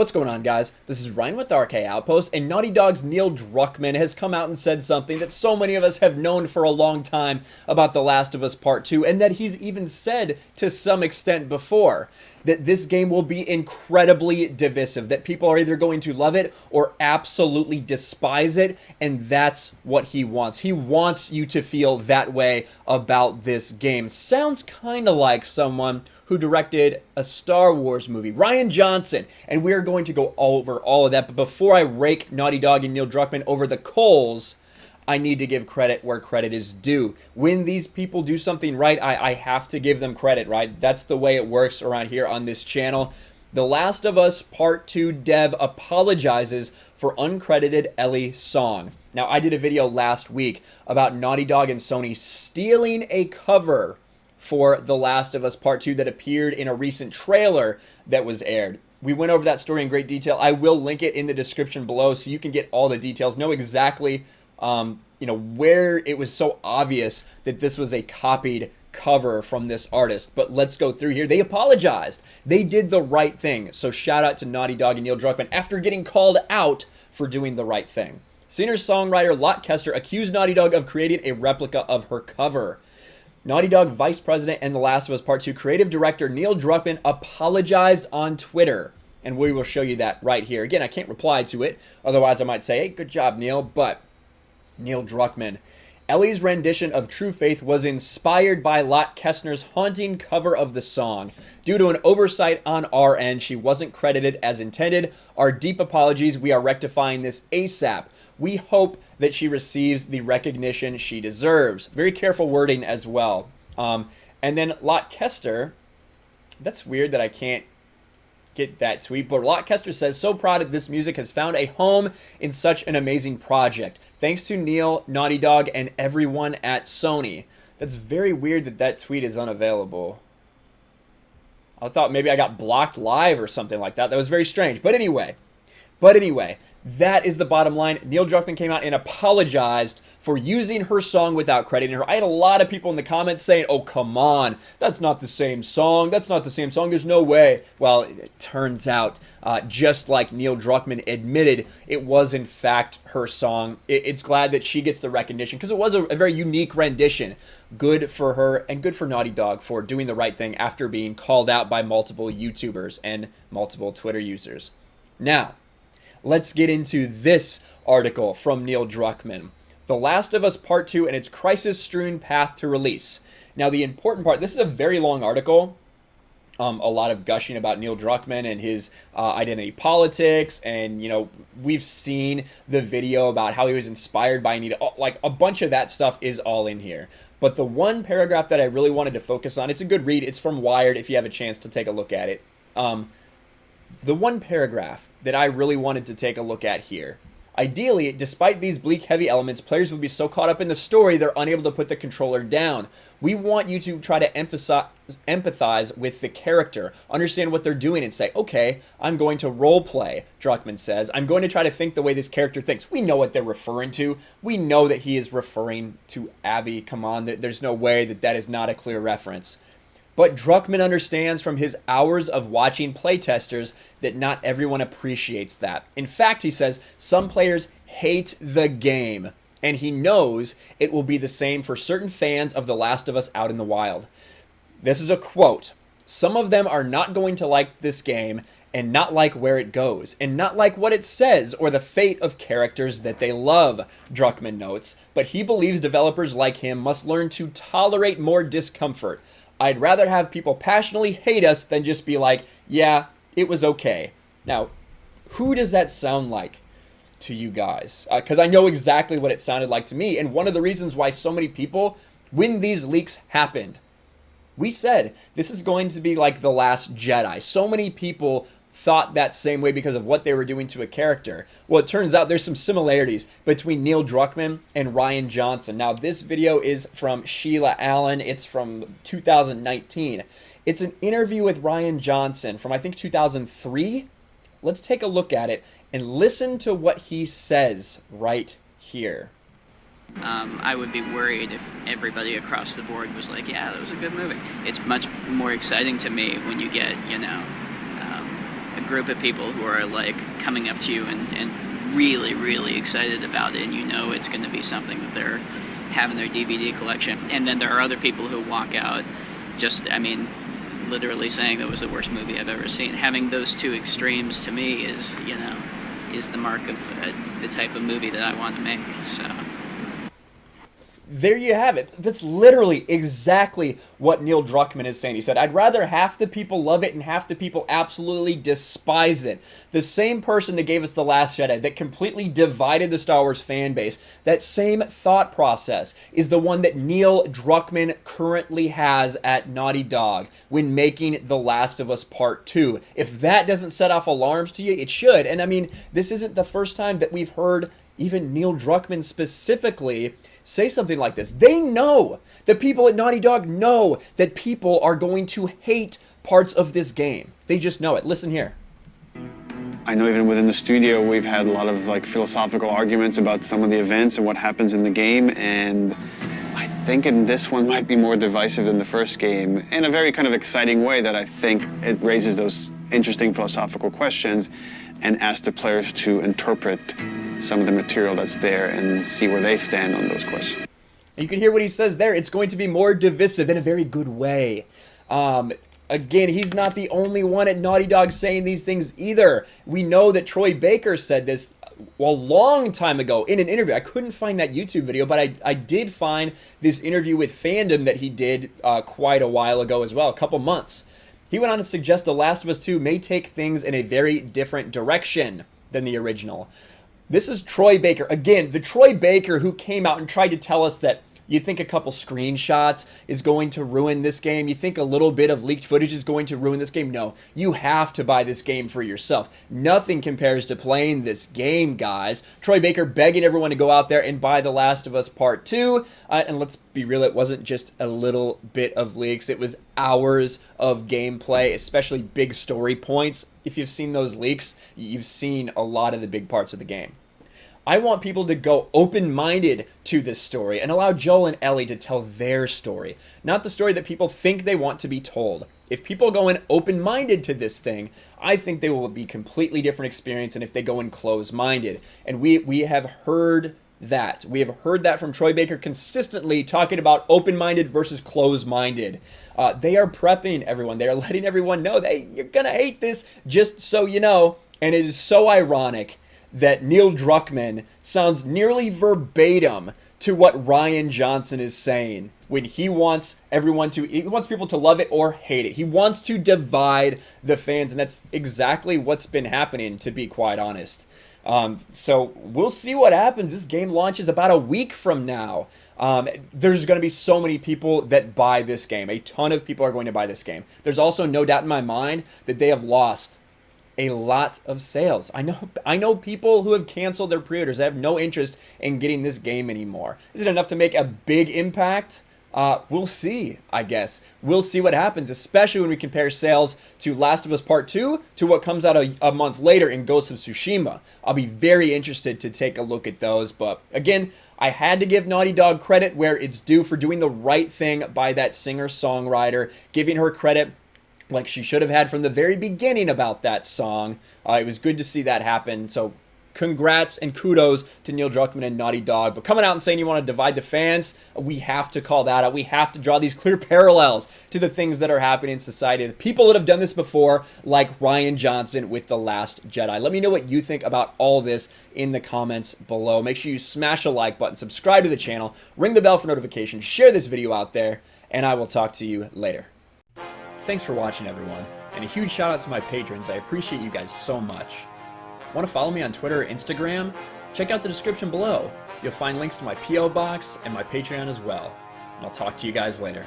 What's going on, guys? This is Ryan with RK Outpost, and Naughty Dog's Neil Druckmann has come out and said something that so many of us have known for a long time about The Last of Us Part 2, and that he's even said to some extent before, that this game will be incredibly divisive, that people are either going to love it or absolutely despise it, and that's what he wants. He wants you to feel that way about this game. Sounds kind of like someone who directed a Star Wars movie, Rian Johnson, and we're going to go over all of that. But before I rake Naughty Dog and Neil Druckmann over the coals, I need to give credit where credit is due. When these people do something right, I have to give them credit, right? That's the way it works around here on this channel. The Last of Us Part 2 dev apologizes for uncredited Ellie song. Now, I did a video last week about Naughty Dog and Sony stealing a cover for The Last of Us Part 2 that appeared in a recent trailer that was aired. We went over that story in great detail. I will link it in the description below so you can get all the details, know exactly where it was so obvious that this was a copied cover from this artist. But let's go through here. They apologized. They did the right thing. So shout out to Naughty Dog and Neil Druckmann after getting called out for doing the right thing. Singer-songwriter Lot Kester accused Naughty Dog of creating a replica of her cover. Naughty Dog Vice President and The Last of Us Part 2 creative director Neil Druckmann apologized on Twitter. And we will show you that right here. Again, I can't reply to it. Otherwise, I might say, hey, good job, Neil. But Neil Druckmann. Ellie's rendition of True Faith was inspired by Lot Kestner's haunting cover of the song. Due to an oversight on our end, she wasn't credited as intended. Our deep apologies. We are rectifying this ASAP. We hope that she receives the recognition she deserves. Very careful wording as well. And then Lot Kester, that's weird that I can't get that tweet, but Lot Kester says, so proud that this music has found a home in such an amazing project. Thanks to Neil, Naughty Dog, and everyone at Sony. That's very weird that that tweet is unavailable. I thought maybe I got blocked live or something like that. That was very strange. But anyway, that is the bottom line. Neil Druckmann came out and apologized for using her song without crediting her. I had a lot of people in the comments saying, oh, come on, that's not the same song. That's not the same song. There's no way. Well, it turns out, just like Neil Druckmann admitted, it was in fact her song. It's glad that she gets the recognition because it was a very unique rendition. Good for her and good for Naughty Dog for doing the right thing after being called out by multiple YouTubers and multiple Twitter users. Now, let's get into this article from Neil Druckmann. The Last of Us Part 2 and its crisis-strewn path to release. Now, the important part, this is a very long article. A lot of gushing about Neil Druckmann and his identity politics. And, we've seen the video about how he was inspired by Anita. Like, a bunch of that stuff is all in here. But the one paragraph that I really wanted to focus on, it's a good read. It's from Wired if you have a chance to take a look at it. The one paragraph that I really wanted to take a look at here. Ideally, despite these bleak, heavy elements, players would be so caught up in the story they're unable to put the controller down. We want you to try to empathize with the character, understand what they're doing, and say, okay, I'm going to role play, Druckmann says. I'm going to try to think the way this character thinks. We know what they're referring to. We know that he is referring to Abby. Come on, there's no way that that is not a clear reference. But Druckmann understands from his hours of watching playtesters that not everyone appreciates that. In fact, he says, some players hate the game, and he knows it will be the same for certain fans of The Last of Us out in the wild. This is a quote. Some of them are not going to like this game and not like where it goes, and not like what it says or the fate of characters that they love, Druckmann notes. But he believes developers like him must learn to tolerate more discomfort. I'd rather have people passionately hate us than just be like, yeah, it was okay. Now, who does that sound like to you guys? Because I know exactly what it sounded like to me. And one of the reasons why so many people, when these leaks happened, we said this is going to be like The Last Jedi. So many people thought that same way because of what they were doing to a character. Well, it turns out there's some similarities between Neil Druckmann and Rian Johnson. Now, this video is from Sheila Allen. It's from 2019. It's an interview with Rian Johnson from, I think, 2003. Let's take a look at it and listen to what he says right here. I would be worried if everybody across the board was like, yeah, that was a good movie. It's much more exciting to me when you get, group of people who are like coming up to you and really, really excited about it, and you know it's going to be something that they're having their DVD collection. And then there are other people who walk out just, I mean, literally saying that was the worst movie I've ever seen. Having those two extremes to me is, you know, is the mark of the type of movie that I want to make. So there you have it. That's literally exactly what Neil Druckmann is saying. He said, I'd rather half the people love it and half the people absolutely despise it. The same person that gave us The Last Jedi, that completely divided the Star Wars fan base, that same thought process is the one that Neil Druckmann currently has at Naughty Dog when making The Last of Us Part 2. If that doesn't set off alarms to you, it should. And I mean, this isn't the first time that we've heard even Neil Druckmann specifically say something like this. They know, the people at Naughty Dog know that people are going to hate parts of this game. They just know it. Listen here. I know even within the studio we've had a lot of like philosophical arguments about some of the events and what happens in the game, and I think in this one might be more divisive than the first game in a very kind of exciting way that I think it raises those interesting philosophical questions and asks the players to interpret some of the material that's there and see where they stand on those questions. You can hear what he says there. It's going to be more divisive in a very good way. Again, he's not the only one at Naughty Dog saying these things either. We know that Troy Baker said this a long time ago in an interview. I couldn't find that YouTube video, but I did find this interview with Fandom that he did quite a while ago as well, a couple months. He went on to suggest The Last of Us 2 may take things in a very different direction than the original. This is Troy Baker. Again, the Troy Baker who came out and tried to tell us that you think a couple screenshots is going to ruin this game. You think a little bit of leaked footage is going to ruin this game. No, you have to buy this game for yourself. Nothing compares to playing this game, guys. Troy Baker begging everyone to go out there and buy The Last of Us Part 2. And let's be real, it wasn't just a little bit of leaks. It was hours of gameplay, especially big story points. If you've seen those leaks, you've seen a lot of the big parts of the game. I want people to go open-minded to this story and allow Joel and Ellie to tell their story, not the story that people think they want to be told. If people go in open-minded to this thing, I think they will be a completely different experience than if they go in closed-minded. And we have heard that. We have heard that from Troy Baker consistently talking about open-minded versus closed-minded. They are prepping everyone. They are letting everyone know that, hey, you're going to hate this, just so you know. And it is so ironic that Neil Druckmann sounds nearly verbatim to what Rian Johnson is saying when he wants people to love it or hate it. He wants to divide the fans, and that's exactly what's been happening, to be quite honest. So we'll see what happens. This game launches about a week from now. There's going to be so many people that buy this game. A ton of people are going to buy this game. There's also no doubt in my mind that they have lost a lot of sales. I know people who have canceled their pre-orders. They have no interest in getting this game anymore. Is it enough to make a big impact? We'll see, I guess. We'll see what happens, especially when we compare sales to Last of Us Part 2 to what comes out a month later in Ghost of Tsushima. I'll be very interested to take a look at those, but again, I had to give Naughty Dog credit where it's due for doing the right thing by that singer-songwriter, giving her credit like she should have had from the very beginning about that song. It was good to see that happen. So congrats and kudos to Neil Druckmann and Naughty Dog. But coming out and saying you want to divide the fans, we have to call that out. We have to draw these clear parallels to the things that are happening in society. The people that have done this before, like Rian Johnson with The Last Jedi. Let me know what you think about all this in the comments below. Make sure you smash the like button, subscribe to the channel, ring the bell for notifications, share this video out there, and I will talk to you later. Thanks for watching, everyone, and a huge shout out to my patrons. I appreciate you guys so much. Want to follow me on Twitter or Instagram? Check out the description below. You'll find links to my P.O. box and my Patreon as well. And I'll talk to you guys later.